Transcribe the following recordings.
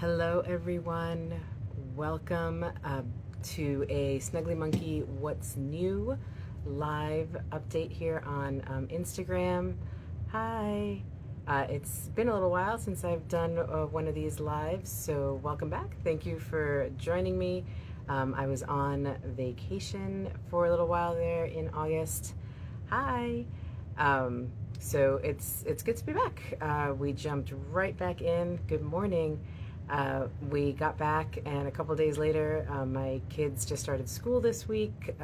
Hello everyone, welcome to a Snuggly Monkey What's New live update here on Instagram. Hi, it's been a little while since I've done one of these lives, so welcome back. Thank you for joining me. I was on vacation for a little while there in August. Hi. So it's good to be back. We jumped right back in. Good morning. We got back, and a couple days later, my kids just started school this week,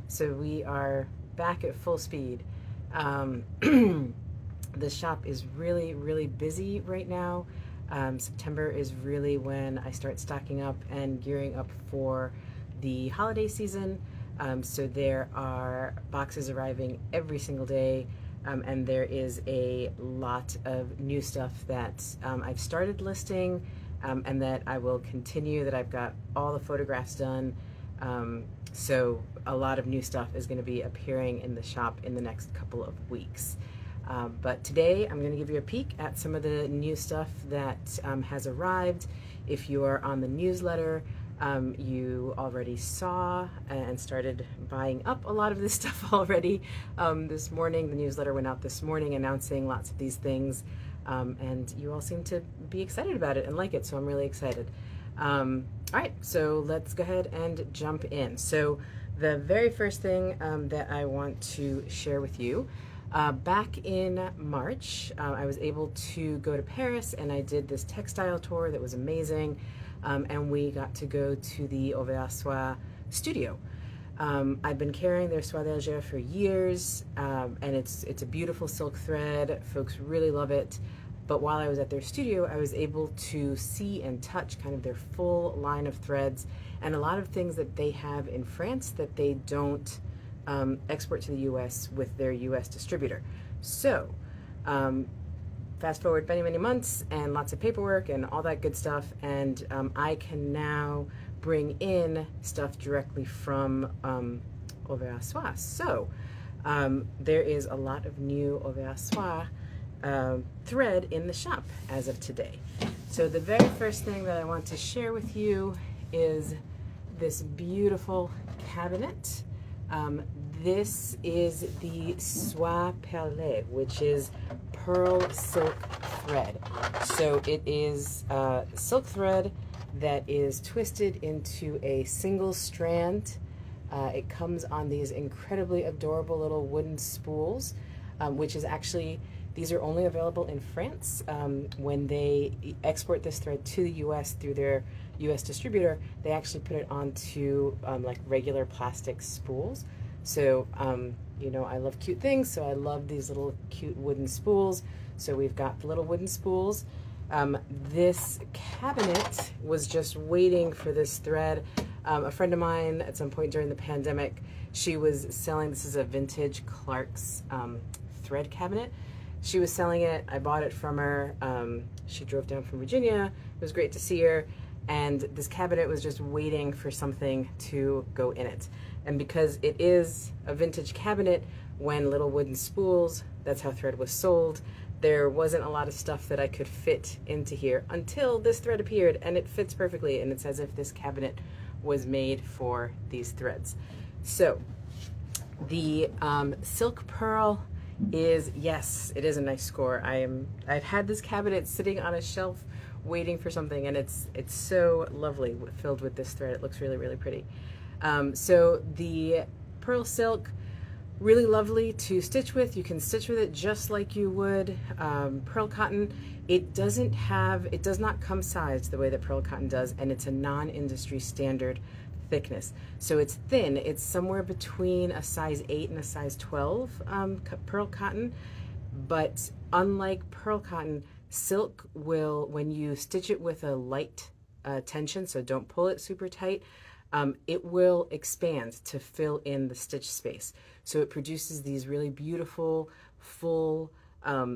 so we are back at full speed. The shop is really busy right now. September is really when I start stocking up and gearing up for the holiday season. So there are boxes arriving every single day. And there is a lot of new stuff that I've started listing and that I will continue, that I've got all the photographs done. So a lot of new stuff is going to be appearing in the shop in the next couple of weeks. But today I'm going to give you a peek at some of the new stuff that has arrived. If you are on the newsletter, you already saw and started buying up a lot of this stuff already this morning. The newsletter went out this morning announcing lots of these things, and you all seem to be excited about it and like it, so I'm really excited. All right, so let's go ahead and jump in. So the very first thing that I want to share with you, back in March, I was able to go to Paris, and I did this textile tour that was amazing. And we got to go to the Soie studio. I've been carrying their soie d'Alger for years, and it's a beautiful silk thread. Folks really love it. But while I was at their studio, I was able to see and touch kind of their full line of threads and a lot of things that they have in France that they don't export to the US with their US distributor. So, fast forward many months and lots of paperwork and all that good stuff, and I can now bring in stuff directly from Soie. So there is a lot of new Soie thread in the shop as of today. So the very first thing that I want to share with you is this beautiful cabinet. This is the Soie perlée, which is pearl silk thread. So it is silk thread that is twisted into a single strand. It comes on these incredibly adorable little wooden spools, which is actually, these are only available in France. When they export this thread to the US through their US distributor, they actually put it onto like regular plastic spools. So, you know, I love cute things, so I love these little cute wooden spools. So we've got the little wooden spools. This cabinet was just waiting for this thread. A friend of mine at some point during the pandemic, she was selling, this is a vintage Clark's thread cabinet. She was selling it. I bought it from her. She drove down from Virginia. It was great to see her. And this cabinet was just waiting for something to go in it. And because it is a vintage cabinet, when little wooden spools, that's how thread was sold, there wasn't a lot of stuff that I could fit into here until this thread appeared, and it fits perfectly, and it's as if this cabinet was made for these threads. So the silk pearl is, yes, it is a nice score. I've had this cabinet sitting on a shelf waiting for something, and it's so lovely filled with this thread. It looks really pretty. So the pearl silk, really lovely to stitch with. You can stitch with it just like you would pearl cotton. It does not come sized the way that pearl cotton does, and it's a non-industry standard thickness. So it's thin. It's somewhere between a size 8 and a size 12 pearl cotton. But unlike pearl cotton, silk will, when you stitch it with a light tension, so don't pull it super tight, it will expand to fill in the stitch space. So it produces these really beautiful, full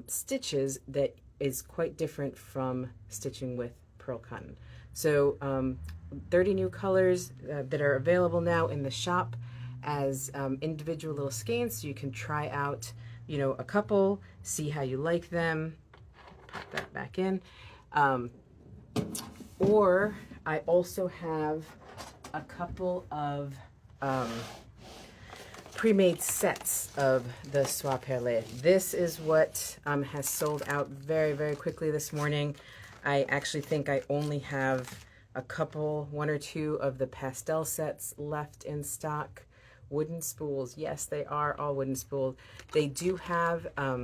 stitches that is quite different from stitching with pearl cotton. So 30 new colors that are available now in the shop as individual little skeins, so you can try out, you know, a couple, see how you like them. Pop that back in. Or I also have a couple of pre-made sets of the Soie Perlée. This is what has sold out very, very quickly this morning. I actually think I only have a couple, one or two of the pastel sets left in stock. Wooden spools. Yes, they are all wooden spools. They do have, let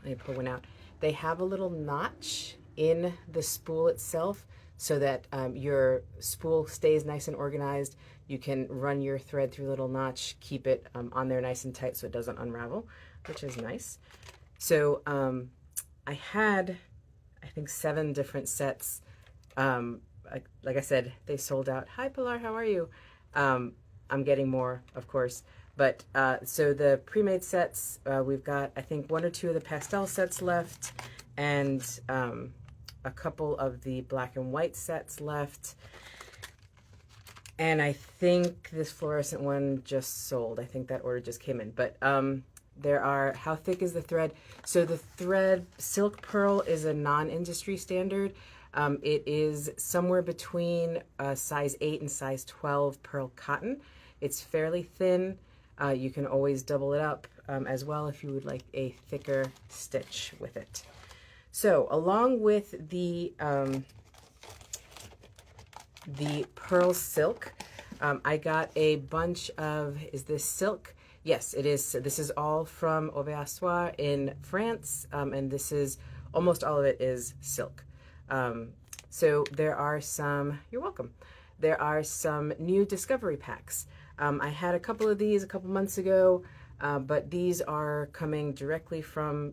me pull one out. They have a little notch in the spool itself so that your spool stays nice and organized. You can run your thread through a little notch, keep it on there nice and tight so it doesn't unravel, which is nice. So I had, I think, 7 different sets. Like I said, they sold out. Hi, Pilar, how are you? I'm getting more, of course. But so the pre-made sets, we've got, I think, 1 or 2 of the pastel sets left, and a couple of the black and white sets left. And I think this fluorescent one just sold. I think that order just came in. But there are, how thick is the thread? So the thread, silk pearl is a non-industry standard. It is somewhere between size 8 and size 12 pearl cotton. It's fairly thin. You can always double it up as well if you would like a thicker stitch with it. So along with the pearl silk, I got a bunch of, is this silk? Yes, it is. This is all from Soie in France, and this is, almost all of it is silk. So there are some, you're welcome. There are some new discovery packs. I had a couple of these a couple months ago, but these are coming directly from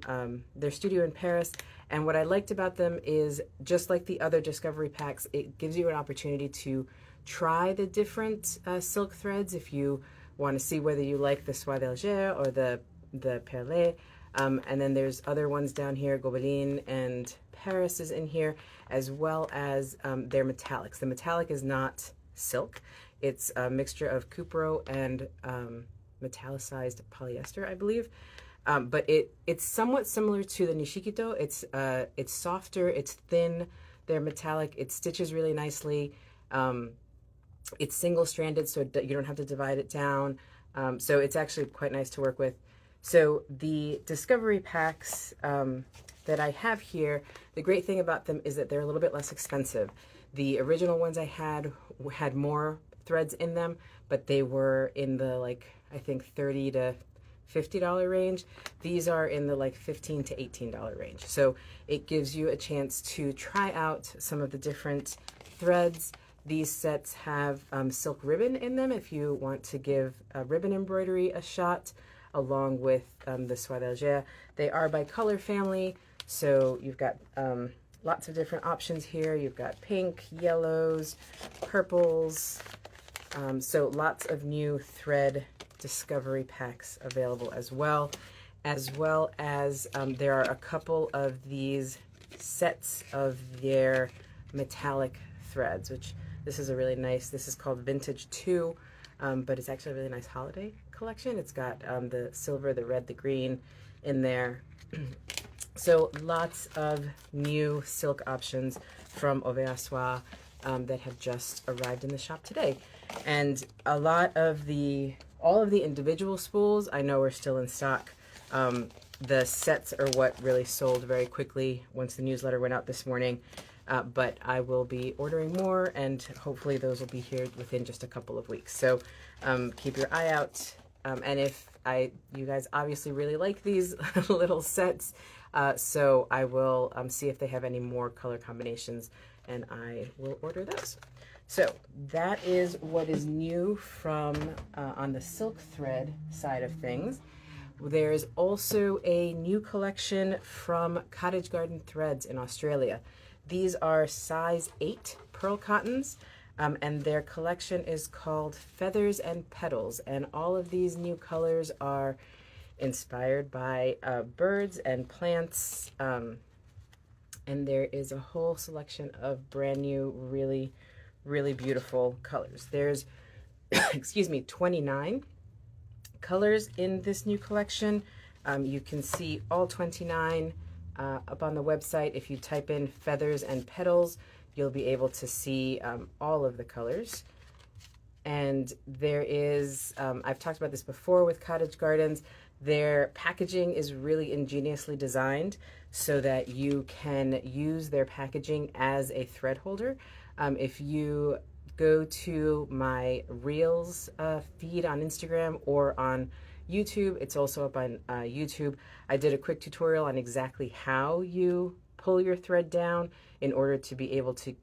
their studio in Paris. And what I liked about them is, just like the other discovery packs, it gives you an opportunity to try the different silk threads if you want to see whether you like the soie d'Alger or the perlée. And then there's other ones down here, Gobeline and Paris is in here, as well as their metallics. The metallic is not silk. It's a mixture of cupro and metallicized polyester, I believe. But it's somewhat similar to the Nishikito. It's softer, it's thin, they're metallic, it stitches really nicely. It's single-stranded, so you don't have to divide it down. So it's actually quite nice to work with. So the discovery packs that I have here, the great thing about them is that they're a little bit less expensive. The original ones I had more threads in them, but they were in the, like, I think $30 to $50 range. These are in the like $15 to $18 range. So it gives you a chance to try out some of the different threads. These sets have silk ribbon in them if you want to give ribbon embroidery a shot, along with the Soie d'Alger. They are by color family, so you've got lots of different options here. You've got pink, yellows, purples, so lots of new thread discovery packs available as well as there are a couple of these sets of their metallic threads, which this is a really nice, this is called Vintage 2, but it's actually a really nice holiday collection. It's got the silver, the red, the green in there. So lots of new silk options from Soie that have just arrived in the shop today. And a lot of all of the individual spools I know are still in stock. The sets are what really sold very quickly once the newsletter went out this morning. But I will be ordering more, and hopefully those will be here within just a couple of weeks. So keep your eye out. And if you guys obviously really like these little sets, so I will see if they have any more color combinations, and I will order those. So that is what is new from on the silk thread side of things. There's also a new collection from Cottage Garden Threads in Australia. These are size 8 pearl cottons, and their collection is called Feathers and Petals, and all of these new colors are inspired by birds and plants, and there is a whole selection of brand new, really, really beautiful colors. There's, excuse me, 29 colors in this new collection. You can see all 29 up on the website. If you type in Feathers and Petals, you'll be able to see all of the colors. And there is, I've talked about this before with Cottage Gardens, their packaging is really ingeniously designed so that you can use their packaging as a thread holder. If you go to my Reels feed on Instagram or on YouTube, it's also up on YouTube. I did a quick tutorial on exactly how you pull your thread down in order to be able to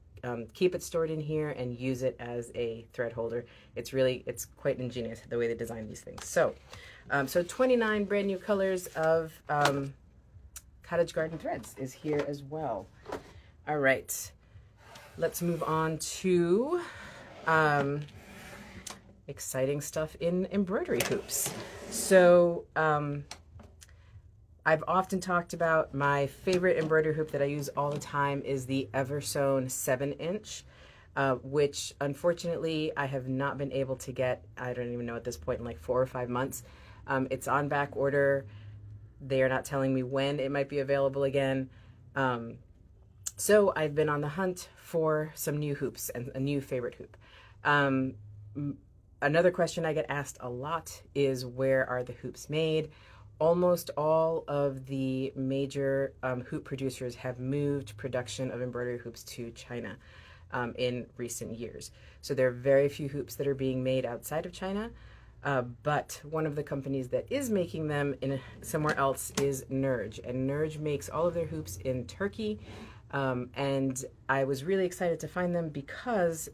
keep it stored in here and use it as a thread holder. It's quite ingenious the way they design these things. So 29 brand new colors of Cottage Garden threads is here as well. All right, let's move on to exciting stuff in embroidery hoops. So I've often talked about my favorite embroidery hoop that I use all the time is the Eversewn 7-inch, which unfortunately I have not been able to get, I don't even know at this point, in like 4 or 5 months. It's on back order. They are not telling me when it might be available again. So I've been on the hunt for some new hoops and a new favorite hoop. Another question I get asked a lot is, where are the hoops made? Almost all of the major hoop producers have moved production of embroidery hoops to China in recent years. So there are very few hoops that are being made outside of China, but one of the companies that is making them somewhere else is Nurge. And Nurge makes all of their hoops in Turkey. And I was really excited to find them because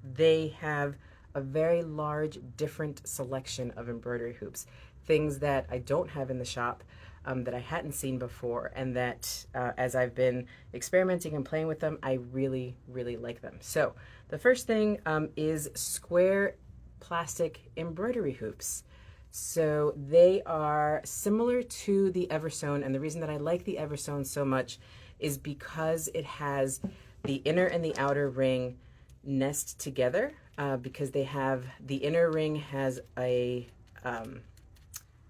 they have a very large, different selection of embroidery hoops. Things that I don't have in the shop, that I hadn't seen before, and that as I've been experimenting and playing with them, I really, really like them. So the first thing is square plastic embroidery hoops. So they are similar to the Eversewn, and the reason that I like the Eversewn so much is because it has the inner and the outer ring nest together, because they have, the inner ring has a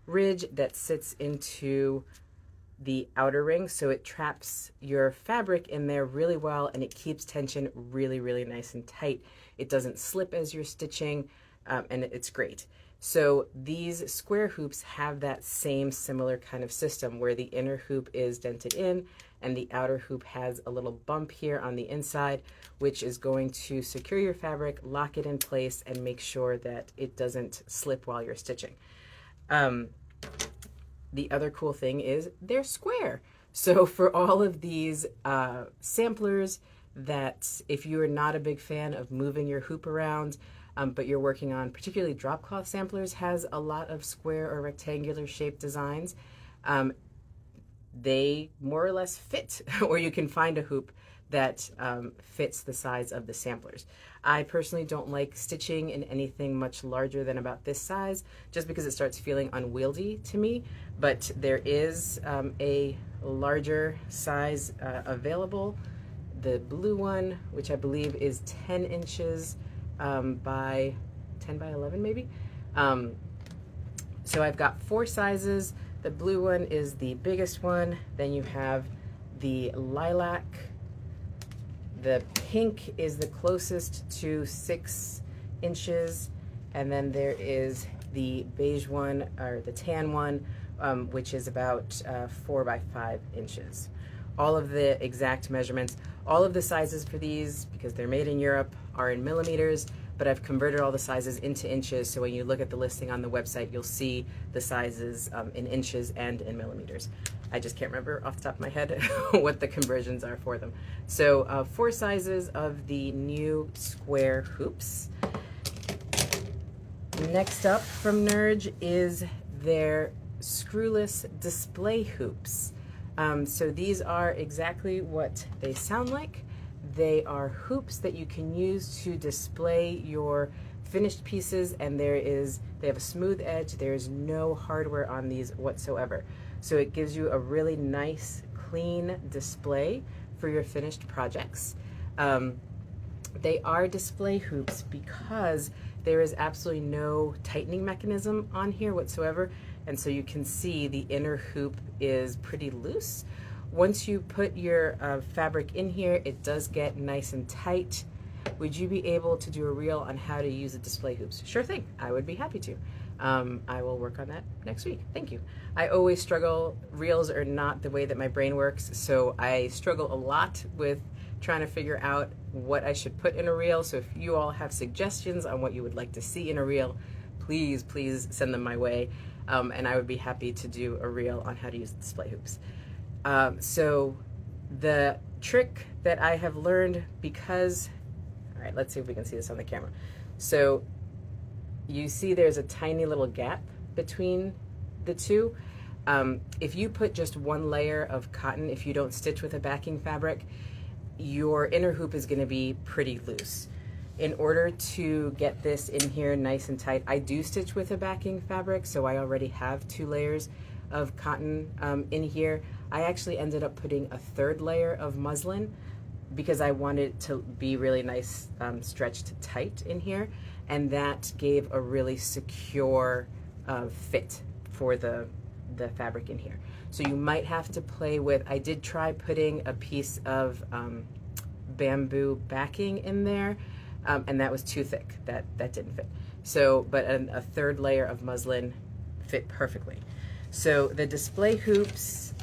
ridge that sits into the outer ring, so it traps your fabric in there really well, and it keeps tension really, really nice and tight. It doesn't slip as you're stitching, and it's great. So these square hoops have that same similar kind of system where the inner hoop is dented in and the outer hoop has a little bump here on the inside, which is going to secure your fabric, lock it in place, and make sure that it doesn't slip while you're stitching. The other cool thing is they're square. So for all of these samplers, that if you are not a big fan of moving your hoop around, but you're working on, particularly drop cloth samplers has a lot of square or rectangular shaped designs, they more or less fit, or you can find a hoop that fits the size of the samplers. I personally don't like stitching in anything much larger than about this size, just because it starts feeling unwieldy to me, but there is a larger size available. The blue one, which I believe is 10 inches by 10 by 11 maybe. So I've got 4 sizes. The blue one is the biggest one. Then you have the lilac. The pink is the closest to 6 inches. And then there is the beige one, or the tan one, which is about 4 by 5 inches. All of the exact measurements, all of the sizes for these, because they're made in Europe, are in millimeters, but I've converted all the sizes into inches, so when you look at the listing on the website, you'll see the sizes in inches and in millimeters. I just can't remember off the top of my head what the conversions are for them. So 4 sizes of the new square hoops. Next up from Nurge is their screwless display hoops. So these are exactly what they sound like. They are hoops that you can use to display your finished pieces, and they have a smooth edge. There's no hardware on these whatsoever. So it gives you a really nice, clean display for your finished projects. They are display hoops because there is absolutely no tightening mechanism on here whatsoever, and so you can see the inner hoop is pretty loose, Once you put your fabric in here, it does get nice and tight. Would you be able to do a reel on how to use the display hoops? Sure thing, I would be happy to. I will work on that next week. Thank you. I always struggle. Reels are not the way that my brain works, so I struggle a lot with trying to figure out what I should put in a reel. So if you all have suggestions on what you would like to see in a reel, please send them my way, and I would be happy to do a reel on how to use display hoops. So the trick that I have learned, because, all right, let's see if we can see this on the camera. So you see there's a tiny little gap between the two. If you put just one layer of cotton, if you don't stitch with a backing fabric, your inner hoop is going to be pretty loose. In order to get this in here nice and tight, I do stitch with a backing fabric, so I already have 2 layers of cotton in here. I actually ended up putting a 3rd layer of muslin because I wanted it to be really nice, stretched tight in here, and that gave a really secure fit for the fabric in here. So you might have to play with, I did try putting a piece of bamboo backing in there, and that was too thick. That didn't fit. So, but a 3rd layer of muslin fit perfectly. So the display hoops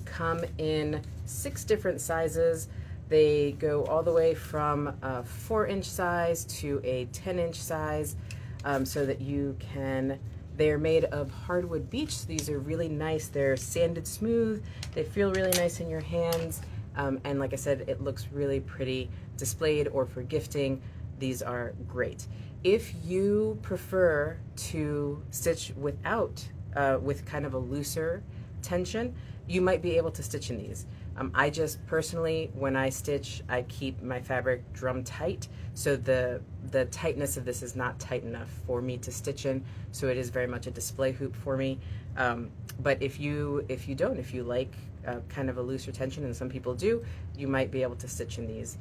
come in 6 different sizes. They go all the way from a 4-inch size to a 10-inch size, so that you can, they're made of hardwood beech. So these are really nice. They're sanded smooth. They feel really nice in your hands. And like I said, it looks really pretty displayed or for gifting. These are great. If you prefer to stitch without, with kind of a looser tension, you might be able to stitch in these. I just personally, when I stitch, I keep my fabric drum tight, so the tightness of this is not tight enough for me to stitch in, so it is very much a display hoop for me. But if you like kind of a looser tension, and some people do, you might be able to stitch in these.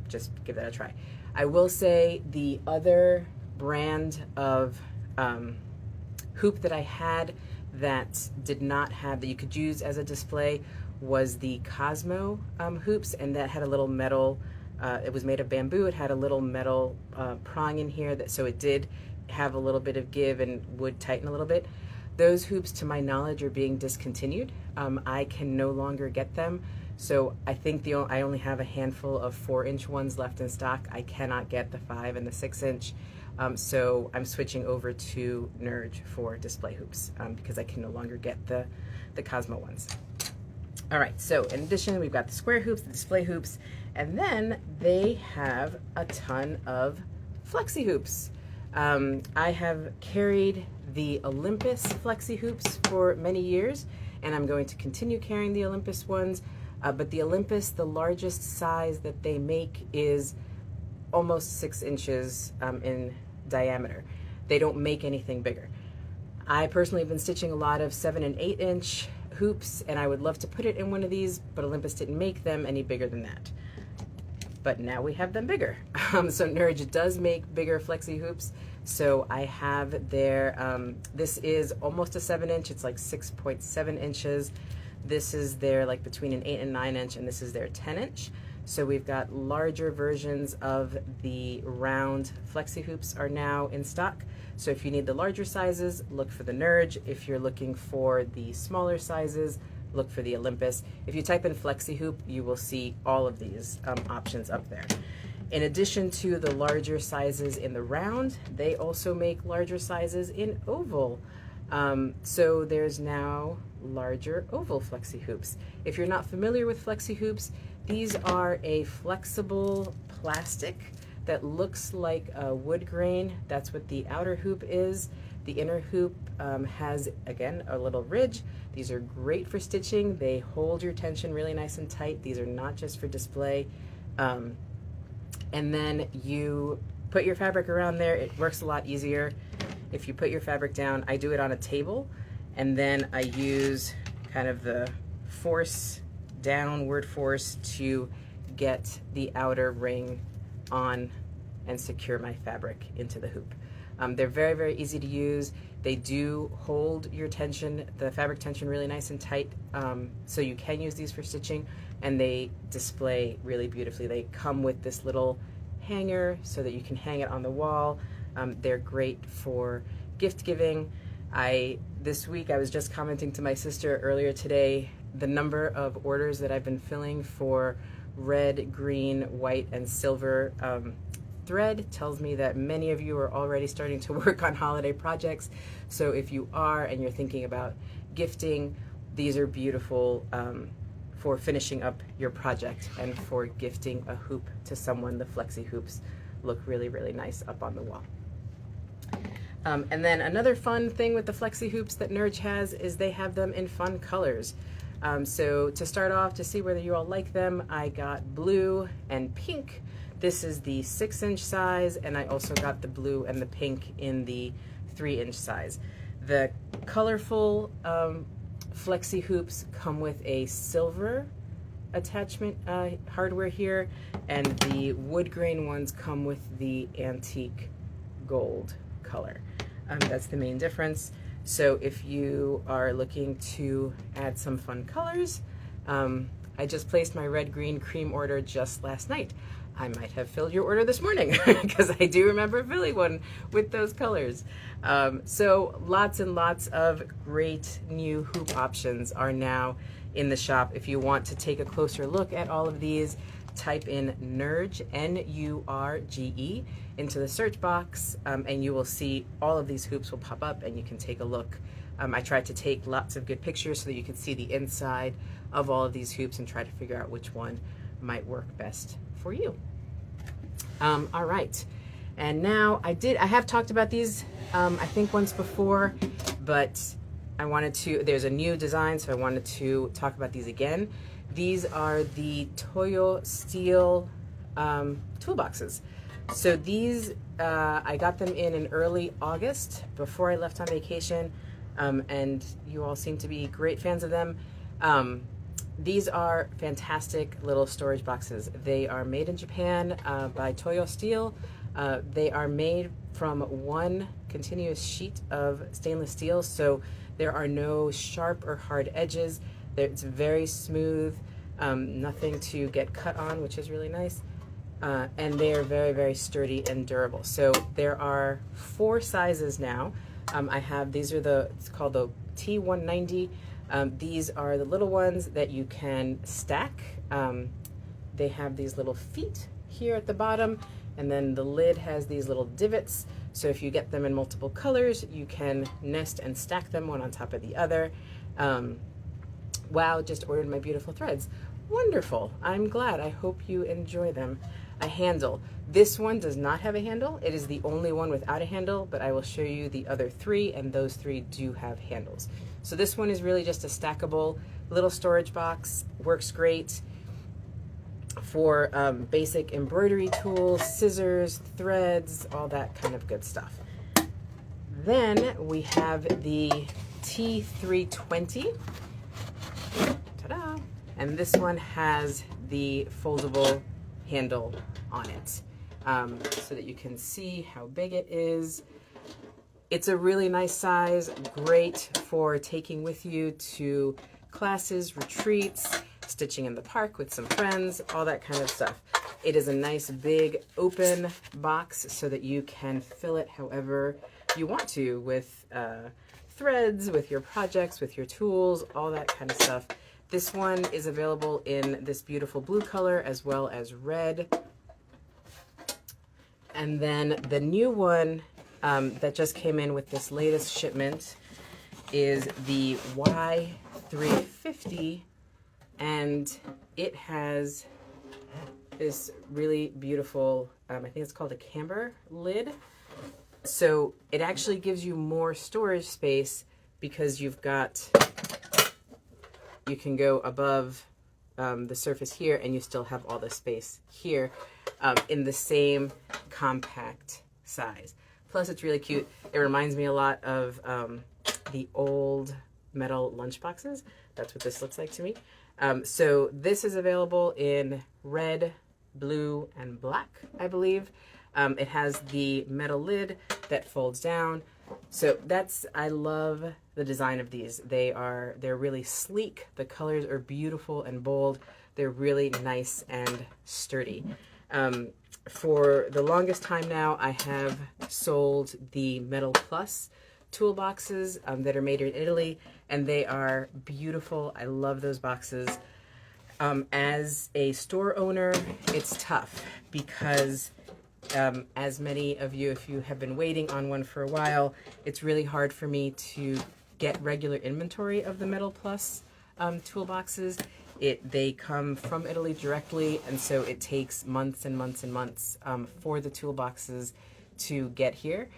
Just give that a try. I will say the other brand of hoop that I had that did not have, that you could use as a display, was the Cosmo hoops, and that had a little metal, it was made of bamboo, it had a little metal prong in here, so it did have a little bit of give and would tighten a little bit. Those hoops, to my knowledge, are being discontinued. I can no longer get them, so I think I only have a handful of 4-inch ones left in stock. I cannot get the 5 and the 6-inch. So I'm switching over to Nurge for display hoops, because I can no longer get the Cosmo ones. All right, so in addition, we've got the square hoops, the display hoops, and then they have a ton of Flexi Hoops. I have carried the Olympus Flexi Hoops for many years, and I'm going to continue carrying the Olympus ones, but the Olympus, the largest size that they make is almost 6 inches in diameter. They don't make anything bigger. I personally have been stitching a lot of 7 and 8-inch hoops, and I would love to put it in one of these, but Olympus didn't make them any bigger than that. But now we have them bigger. So Nurge does make bigger Flexi Hoops. So I have their, this is almost a 7-inch, it's like 6.7 inches. This is their like between an 8 and 9-inch, and this is their 10-inch. So we've got larger versions of the round Flexi Hoops are now in stock. So if you need the larger sizes, look for the Nurge. If you're looking for the smaller sizes, look for the Olympus. If you type in Flexi Hoop, you will see all of these options up there. In addition to the larger sizes in the round, they also make larger sizes in oval. So there's now larger oval Flexi Hoops. If you're not familiar with Flexi Hoops, these are a flexible plastic that looks like a wood grain. That's what the outer hoop is. The inner hoop has, again, a little ridge. These are great for stitching. They hold your tension really nice and tight. These are not just for display. And then you put your fabric around there. It works a lot easier if you put your fabric down. I do it on a table, and then I use kind of the downward force to get the outer ring on and secure my fabric into the hoop. They're very, very easy to use. They do hold your tension, the fabric tension, really nice and tight, so you can use these for stitching, and they display really beautifully. They come with this little hanger so that you can hang it on the wall. They're great for gift giving. This week I was just commenting to my sister earlier today, the number of orders that I've been filling for red, green, white, and silver thread tells me that many of you are already starting to work on holiday projects. So if you are and you're thinking about gifting, these are beautiful for finishing up your project, and for gifting a hoop to someone. The Flexi Hoops look really, really nice up on the wall. And then another fun thing with the Flexi Hoops that Nurge has is they have them in fun colors. So to start off, to see whether you all like them, I got blue and pink. This is the 6-inch size, and I also got the blue and the pink in the 3-inch size. The colorful Flexi Hoops come with a silver attachment hardware here, and the wood grain ones come with the antique gold color. That's the main difference. So if you are looking to add some fun colors, I just placed my red, green, cream order just last night. I might have filled your order this morning because I do remember filling one with those colors. So lots and lots of great new hoop options are now in the shop. If you want to take a closer look at all of these, type in Nurge, N-U-R-G-E, into the search box, and you will see all of these hoops will pop up and you can take a look. I tried to take lots of good pictures so that you could see the inside of all of these hoops and try to figure out which one might work best for you. All right, and now I have talked about these I think once before, but there's a new design, so I wanted to talk about these again. These are the Toyo steel toolboxes. So these, I got them in early August before I left on vacation, and you all seem to be great fans of them. These are fantastic little storage boxes. They are made in Japan by Toyo Steel. They are made from one continuous sheet of stainless steel, so there are no sharp or hard edges. It's very smooth, nothing to get cut on, which is really nice. And they are very, very sturdy and durable. So there are 4 sizes now. It's called the T190. These are the little ones that you can stack. They have these little feet here at the bottom, and then the lid has these little divots. So if you get them in multiple colors, you can nest and stack them one on top of the other. Wow, just ordered my beautiful threads. Wonderful. I'm glad. I hope you enjoy them. A handle. This one does not have a handle. It is the only one without a handle, but I will show you the other 3, and those 3 do have handles. So this one is really just a stackable little storage box. Works great for basic embroidery tools, scissors, threads, all that kind of good stuff. Then we have the T320. Ta-da! And this one has the foldable handle on it, so that you can see how big it is. It's a really nice size, great for taking with you to classes, retreats, stitching in the park with some friends, all that kind of stuff. It is a nice big open box so that you can fill it however you want to, with threads, with your projects, with your tools, all that kind of stuff. This one is available in this beautiful blue color as well as red. And then the new one that just came in with this latest shipment is the Y350, and it has this really beautiful, I think it's called a camber lid. So it actually gives you more storage space because you can go above the surface here and you still have all the space here in the same compact size. Plus it's really cute. It reminds me a lot of the old metal lunch boxes. That's what this looks like to me. So this is available in red, blue, and black, I believe. It has the metal lid that folds down. So I love the design of these. They're really sleek. The colors are beautiful and bold. They're really nice and sturdy. For the longest time now, I have sold the Metal Plus toolboxes that are made in Italy, and they are beautiful. I love those boxes. As a store owner, it's tough because as many of you, if you have been waiting on one for a while, it's really hard for me to get regular inventory of the Metal Plus toolboxes. They come from Italy directly, and so it takes months and months and months for the toolboxes to get here.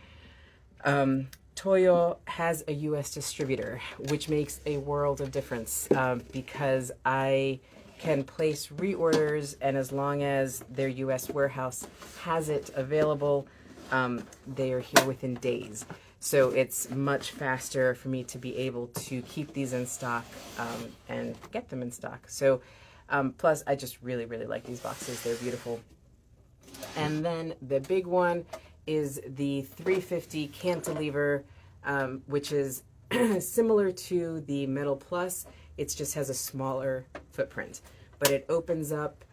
Toyo has a U.S. distributor, which makes a world of difference because I can place reorders, and as long as their U.S. warehouse has it available, they are here within days. So it's much faster for me to be able to keep these in stock and get them in stock. So plus, I just really, really like these boxes. They're beautiful. And then the big one is the 350 Cantilever, which is similar to the Metal Plus. It just has a smaller footprint, but it opens up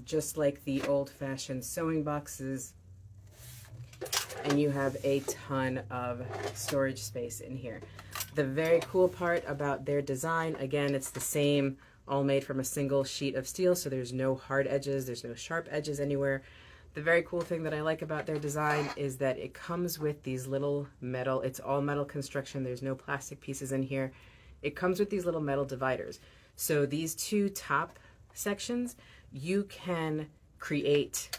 just like the old-fashioned sewing boxes, and you have a ton of storage space in here. The very cool part about their design, again, it's the same, all made from a single sheet of steel, so there's no hard edges, there's no sharp edges anywhere. The very cool thing that I like about their design is that it comes with these little metal, it's all metal construction, there's no plastic pieces in here. It comes with these little metal dividers. So these two top sections, you can create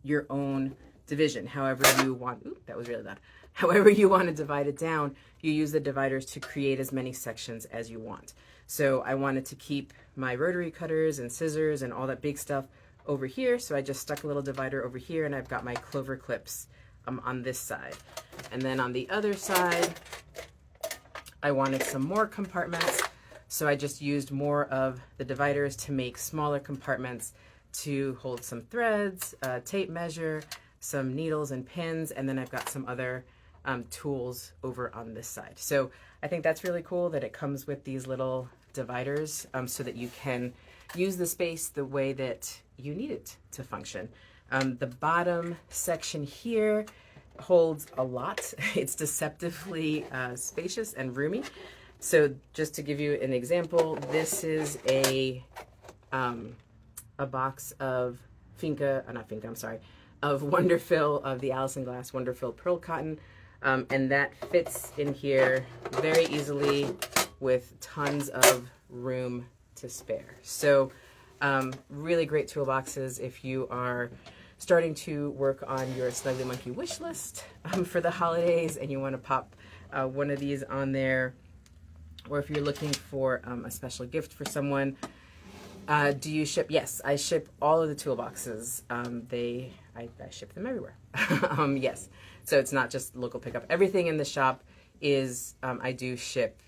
your own division however you want. Ooh, that was really loud. However you want to divide it down, you use the dividers to create as many sections as you want. So I wanted to keep my rotary cutters and scissors and all that big stuff over here, so I just stuck a little divider over here, and I've got my clover clips on this side. And then on the other side, I wanted some more compartments, so I just used more of the dividers to make smaller compartments to hold some threads, tape measure, some needles and pins, and then I've got some other tools over on this side. So I think that's really cool that it comes with these little dividers so that you can use the space the way that you need it to function. The bottom section here holds a lot. It's deceptively spacious and roomy. So just to give you an example, this is a box of of Wonderfill, of the Allison Glass Wonderfill Pearl Cotton, and that fits in here very easily with tons of room to spare. So really great toolboxes if you are starting to work on your Snuggly Monkey wish list for the holidays and you want to pop one of these on there, or if you're looking for a special gift for someone. Do you ship? Yes, I ship all of the toolboxes. I ship them everywhere. Yes, so it's not just local pickup. Everything in the shop is, I do ship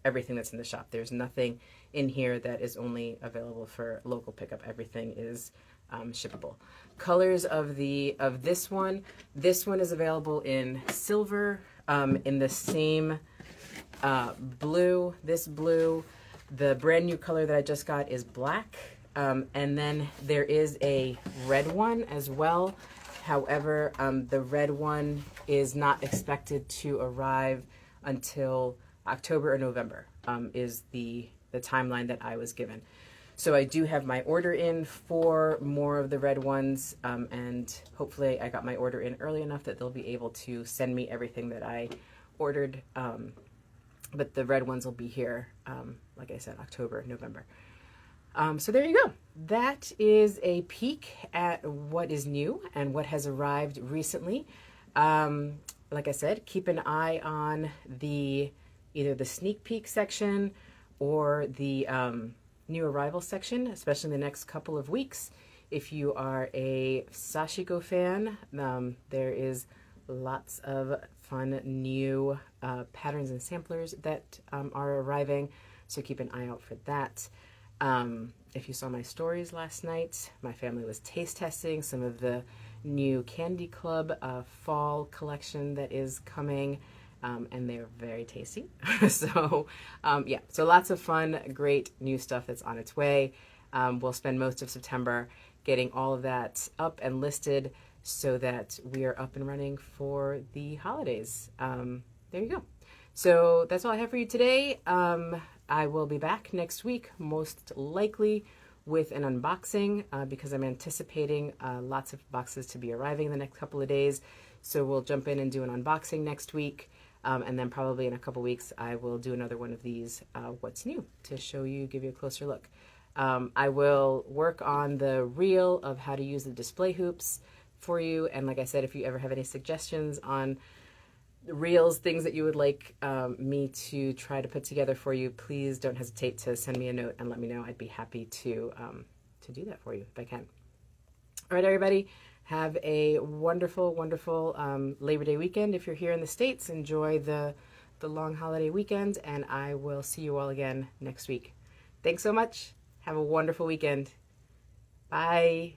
everything that's in the shop. There's nothing in here that is only available for local pickup. Everything is shippable. Colors of this one is available in silver, in the same blue, this blue. The brand new color that I just got is black, and then there is a red one as well. However, the red one is not expected to arrive until October or November, is the timeline that I was given. So I do have my order in for more of the red ones, and hopefully I got my order in early enough that they'll be able to send me everything that I ordered. But the red ones will be here, like I said, October, November. So there you go. That is a peek at what is new and what has arrived recently. Like I said, keep an eye on either the sneak peek section or the new arrival section, especially in the next couple of weeks. If you are a Sashiko fan, there is lots of fun new patterns and samplers that are arriving, so keep an eye out for that. If you saw my stories last night, my family was taste testing some of the new Candy Club fall collection that is coming. And they're very tasty. So yeah, so lots of fun, great new stuff that's on its way. We'll spend most of September getting all of that up and listed so that we are up and running for the holidays. There you go. So that's all I have for you today. I will be back next week, most likely with an unboxing because I'm anticipating lots of boxes to be arriving in the next couple of days. So we'll jump in and do an unboxing next week. And then probably in a couple weeks, I will do another one of these, what's new, to show you, give you a closer look. I will work on the reel of how to use the display hoops for you. And like I said, if you ever have any suggestions on reels, things that you would like me to try to put together for you, please don't hesitate to send me a note and let me know. I'd be happy to do that for you if I can. All right, everybody. Have a wonderful, wonderful Labor Day weekend. If you're here in the States, enjoy the long holiday weekend, and I will see you all again next week. Thanks so much. Have a wonderful weekend. Bye.